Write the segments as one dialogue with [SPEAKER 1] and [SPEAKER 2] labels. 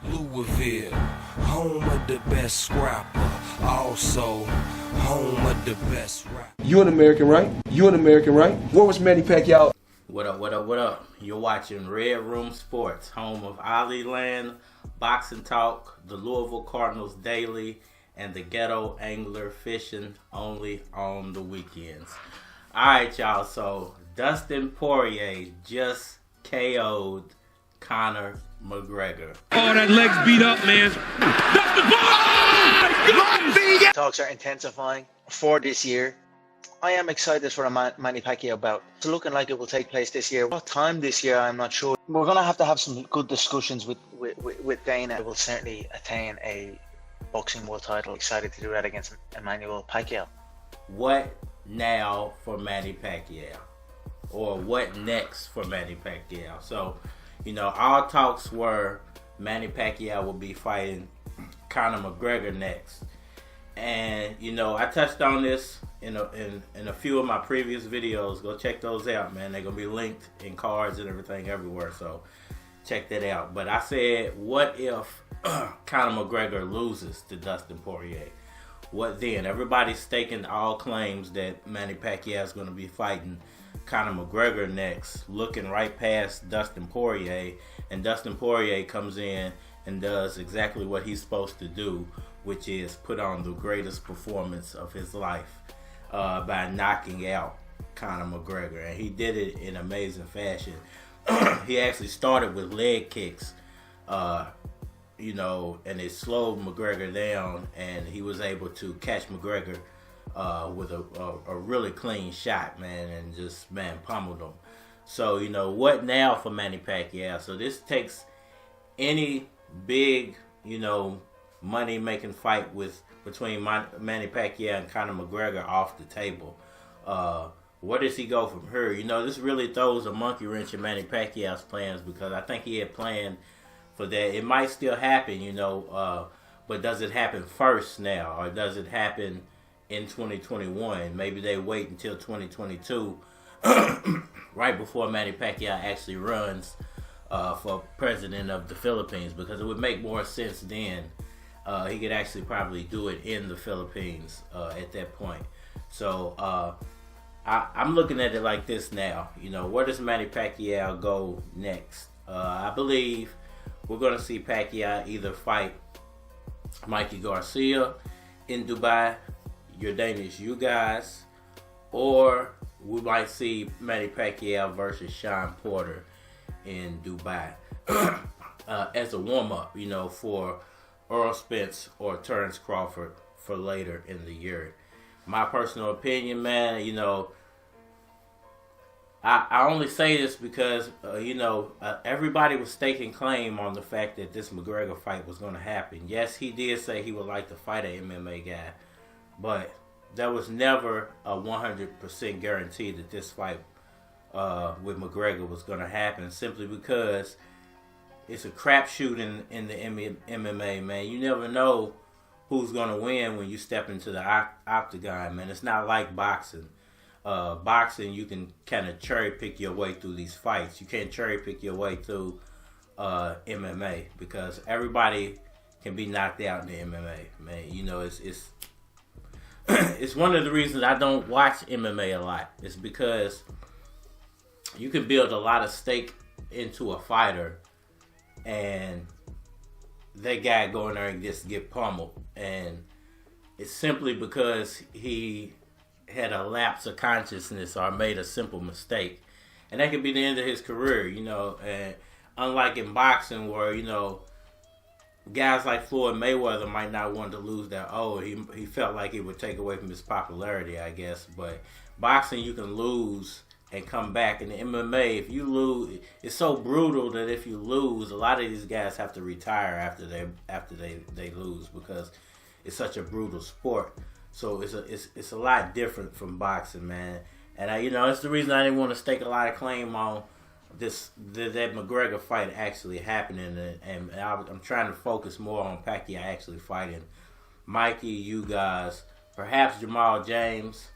[SPEAKER 1] Louisville, home of the best scrapper, also home of the best rap.
[SPEAKER 2] You an American, right? You an American, right? Where was Manny Pacquiao?
[SPEAKER 3] What up, what up, what up? You're watching Red Room Sports, home of Aliland, Boxing Talk, the Louisville Cardinals Daily, and the Ghetto Angler Fishing only on the weekends. Alright, y'all, so Dustin Poirier just KO'd Conor McGregor.
[SPEAKER 4] Oh, that leg's beat up, man. Dustin Poirier!
[SPEAKER 5] Talks are intensifying for this year. I am excited for a Manny Pacquiao bout. It's looking like it will take place this year. What time this year, I'm not sure. We're going to have some good discussions with Dana. We'll certainly attain a boxing world title. Excited to do that against Emmanuel Pacquiao.
[SPEAKER 3] What now for Manny Pacquiao? Or what next for Manny Pacquiao? So, you know, all talks were Manny Pacquiao will be fighting Conor McGregor next. And, you know, I touched on this in a few of my previous videos. Go check those out, man. They're going to be linked in cards and everything everywhere. So check that out. But I said, what if Conor McGregor loses to Dustin Poirier? What then? Everybody's staking all claims that Manny Pacquiao is going to be fighting Conor McGregor next, looking right past Dustin Poirier. And Dustin Poirier comes in and does exactly what he's supposed to do, which is put on the greatest performance of his life by knocking out Conor McGregor. And he did it in amazing fashion. He actually started with leg kicks, you know, and it slowed McGregor down, and he was able to catch McGregor with a really clean shot, man, and just, man, pummeled him. So, you know, what now for Manny Pacquiao? So this takes any big, you know, money-making fight between Manny Pacquiao and Conor McGregor off the table. Where does he go from here? You know, this really throws a monkey wrench in Manny Pacquiao's plans, because I think he had planned for that. It might still happen, you know, but does it happen first now, or does it happen in 2021? Maybe they wait until 2022, right before Manny Pacquiao actually runs for president of the Philippines, because it would make more sense then. He could actually probably do it in the Philippines at that point. So I'm looking at it like this now. You know, where does Manny Pacquiao go next? I believe we're going to see Pacquiao either fight Mikey Garcia in Dubai, your Danish you guys, or we might see Manny Pacquiao versus Sean Porter in Dubai as a warm-up, you know, for Earl Spence or Terrence Crawford for later in the year. My personal opinion, man, you know, I only say this because, you know, everybody was staking claim on the fact that this McGregor fight was going to happen. Yes, he did say he would like to fight an MMA guy, but there was never a 100% guarantee that this fight with McGregor was going to happen, simply because it's a crapshoot in the MMA, man. You never know who's going to win when you step into the octagon, man. It's not like boxing. Boxing, you can kind of cherry pick your way through these fights. You can't cherry pick your way through MMA, because everybody can be knocked out in the MMA, man. You know, it's it's one of the reasons I don't watch MMA a lot. It's because you can build a lot of stake into a fighter, and that guy go in there and just get pummeled. And it's simply because he had a lapse of consciousness or made a simple mistake. And that could be the end of his career, you know. And unlike in boxing, where, you know, guys like Floyd Mayweather might not want to lose that. Oh, he felt like it would take away from his popularity, I guess. But boxing, you can lose and come back. In the MMA, if you lose, it's so brutal that if you lose, a lot of these guys have to retire after they lose, because it's such a brutal sport. So it's a lot different from boxing, man. And you know, it's the reason I didn't want to stake a lot of claim on that McGregor fight actually happening, and I'm trying to focus more on Pacquiao actually fighting Mikey, you guys, perhaps Jamal James,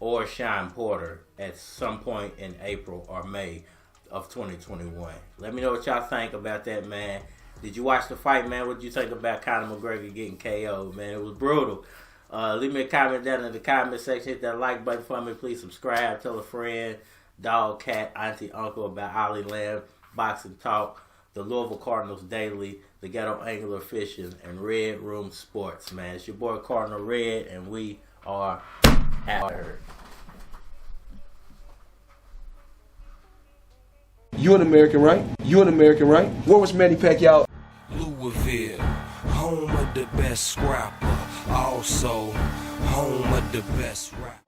[SPEAKER 3] or Sean Porter at some point in April or May of 2021. Let me know what y'all think about that, man. Did you watch the fight, man? What did you think about Conor McGregor getting KO'd, man? It was brutal. Leave me a comment down in the comment section. Hit that like button for me. Please subscribe. Tell a friend, dog, cat, auntie, uncle about Ollie Lamb, Boxing Talk, the Louisville Cardinals Daily, the Ghetto Angler Fishing, and Red Room Sports, man. It's your boy Cardinal Red, and we are out here.
[SPEAKER 2] You an American, right? You an American, right? Where was Manny Pacquiao?
[SPEAKER 1] Louisville, home of the best scrapper, also home of the best rapper.